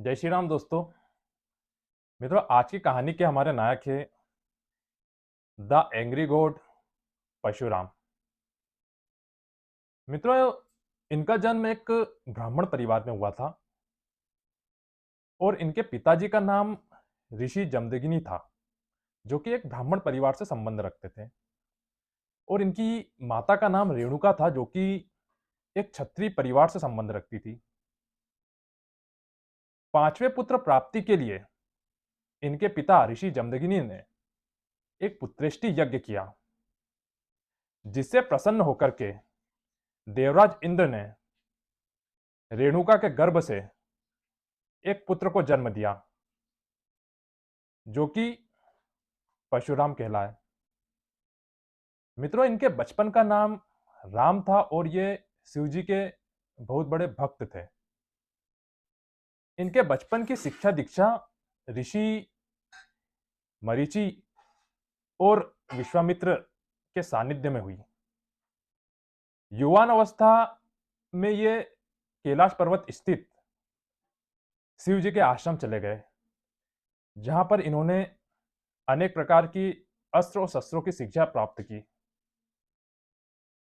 जय श्री राम दोस्तों। मित्रों, आज की कहानी के हमारे नायक है द एंग्री गॉड परशुराम। मित्रों, इनका जन्म एक ब्राह्मण परिवार में हुआ था और इनके पिताजी का नाम ऋषि जमदग्नि था, जो कि एक ब्राह्मण परिवार से संबंध रखते थे। और इनकी माता का नाम रेणुका था, जो कि एक क्षत्रिय परिवार से संबंध रखती थी। पांचवें पुत्र प्राप्ति के लिए इनके पिता ऋषि जमदग्नि ने एक पुत्रेष्टि यज्ञ किया, जिससे प्रसन्न होकर के देवराज इंद्र ने रेणुका के गर्भ से एक पुत्र को जन्म दिया, जो कि परशुराम कहलाए। मित्रों, इनके बचपन का नाम राम था और ये शिव जी के बहुत बड़े भक्त थे। इनके बचपन की शिक्षा दीक्षा ऋषि मरीचि और विश्वामित्र के सानिध्य में हुई। युवान अवस्था में ये कैलाश पर्वत स्थित शिव जी के आश्रम चले गए, जहां पर इन्होंने अनेक प्रकार की अस्त्र और शस्त्रों की शिक्षा प्राप्त की।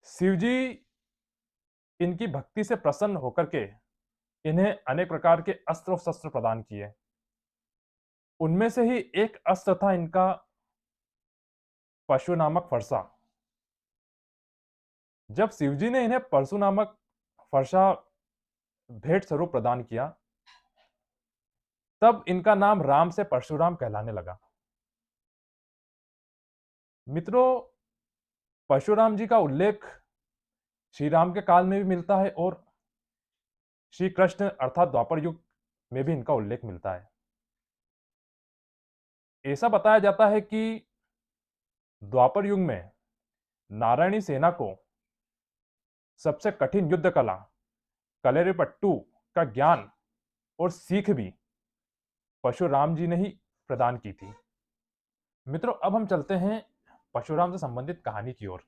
शिवजी इनकी भक्ति से प्रसन्न होकर के इन्हें अनेक प्रकार के अस्त्र और शस्त्र प्रदान किए। उनमें से ही एक अस्त्र था इनका परशु नामक फरसा। जब शिवजी ने इन्हें परशु नामक फरसा भेंट स्वरूप प्रदान किया, तब इनका नाम राम से परशुराम कहलाने लगा। मित्रों, परशुराम जी का उल्लेख श्री राम के काल में भी मिलता है और श्री कृष्ण अर्थात द्वापर युग में भी इनका उल्लेख मिलता है। ऐसा बताया जाता है कि द्वापर युग में नारायणी सेना को सबसे कठिन युद्ध कला कलेरीपट्टू का ज्ञान और सीख भी परशुराम जी ने ही प्रदान की थी। मित्रों, अब हम चलते हैं परशुराम से संबंधित कहानी की ओर।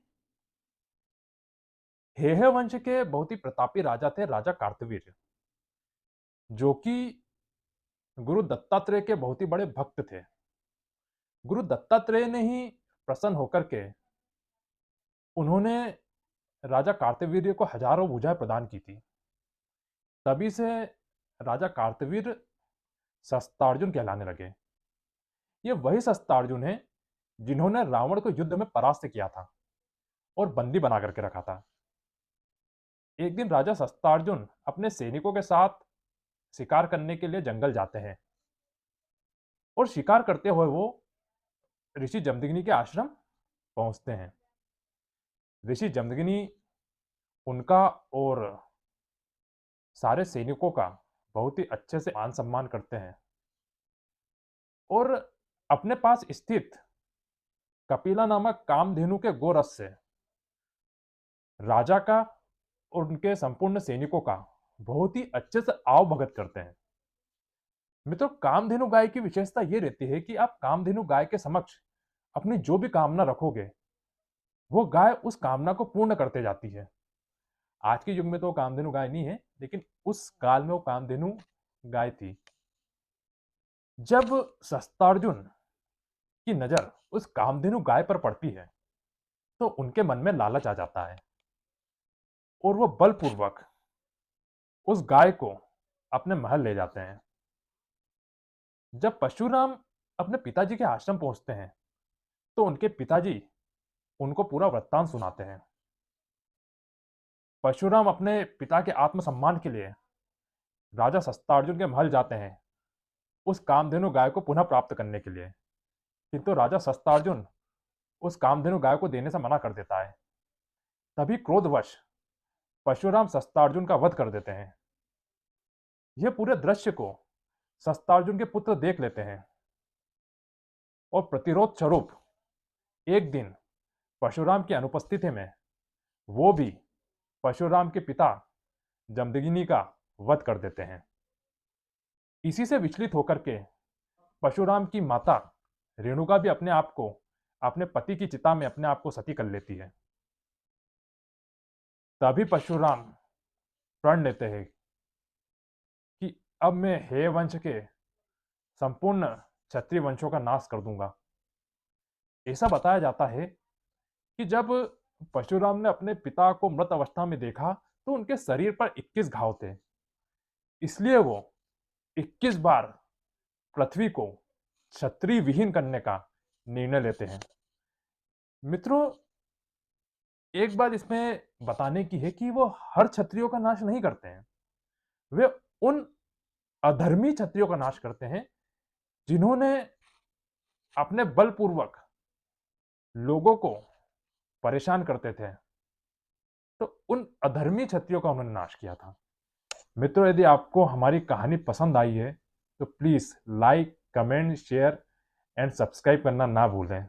हेह वंश के बहुत ही प्रतापी राजा थे राजा कार्तवीर्य, जो कि गुरु दत्तात्रेय के बहुत ही बड़े भक्त थे। गुरु दत्तात्रेय ने ही प्रसन्न होकर के उन्होंने राजा कार्तवीर्य को हजारों भुजाएं प्रदान की थी। तभी से राजा कार्तवीर्य शस्त्रार्जुन कहलाने लगे। ये वही शस्त्रार्जुन है जिन्होंने रावण को युद्ध में परास्त किया था और बंदी बना करके रखा था। एक दिन राजा शस्त्रार्जुन अपने सैनिकों के साथ शिकार करने के लिए जंगल जाते हैं और शिकार करते हुए वो ऋषि जमदग्नि के आश्रम पहुंचते हैं। ऋषि जमदग्नि उनका और सारे सैनिकों का बहुत ही अच्छे से मान सम्मान करते हैं और अपने पास स्थित कपिला नामक कामधेनु के गोरस से राजा का और उनके संपूर्ण सैनिकों का बहुत ही अच्छे से आव भगत करते हैं। मित्रों, कामधेनु गाय की विशेषता यह रहती है कि आप कामधेनु गाय के समक्ष अपनी जो भी कामना रखोगे, वो गाय उस कामना को पूर्ण करते जाती है। आज के युग में तो कामधेनु गाय नहीं है, लेकिन उस काल में वो कामधेनु गाय थी। जब शस्त्रार्जुन की नजर उस कामधेनु गाय पर पड़ती है, तो उनके मन में लालच आ जाता है और वो बलपूर्वक उस गाय को अपने महल ले जाते हैं। जब परशुराम अपने पिताजी के आश्रम पहुंचते हैं, तो उनके पिताजी उनको पूरा वृत्तांत सुनाते हैं। परशुराम अपने पिता के आत्मसम्मान के लिए राजा शस्त्रार्जुन के महल जाते हैं उस कामधेनु गाय को पुनः प्राप्त करने के लिए, किंतु राजा शस्त्रार्जुन उस कामधेनु गाय को देने से मना कर देता है। तभी क्रोधवश परशुराम शस्त्रार्जुन का वध कर देते हैं। यह पूरे दृश्य को शस्त्रार्जुन के पुत्र देख लेते हैं और प्रतिरोध स्वरूप एक दिन परशुराम की अनुपस्थिति में वो भी परशुराम के पिता जमदग्नि का वध कर देते हैं। इसी से विचलित होकर के परशुराम की माता रेणुका भी अपने आप को अपने पति की चिता में अपने आप को सती कर लेती है। तभी परशुराम प्रण लेते हैं कि अब मैं हे वंश के संपूर्ण क्षत्रिय वंशों का नाश कर दूंगा। ऐसा बताया जाता है कि जब परशुराम ने अपने पिता को मृत अवस्था में देखा तो उनके शरीर पर 21 घाव थे। इसलिए वो 21 बार पृथ्वी को क्षत्रिय विहीन करने का निर्णय लेते हैं। मित्रों, एक बात इसमें बताने की है कि वो हर क्षत्रियों का नाश नहीं करते हैं। वे उन अधर्मी क्षत्रियों का नाश करते हैं जिन्होंने अपने बलपूर्वक लोगों को परेशान करते थे। तो उन अधर्मी क्षत्रियों का उन्होंने नाश किया था। मित्रों, यदि आपको हमारी कहानी पसंद आई है तो please like, comment, share and subscribe करना ना भूलें।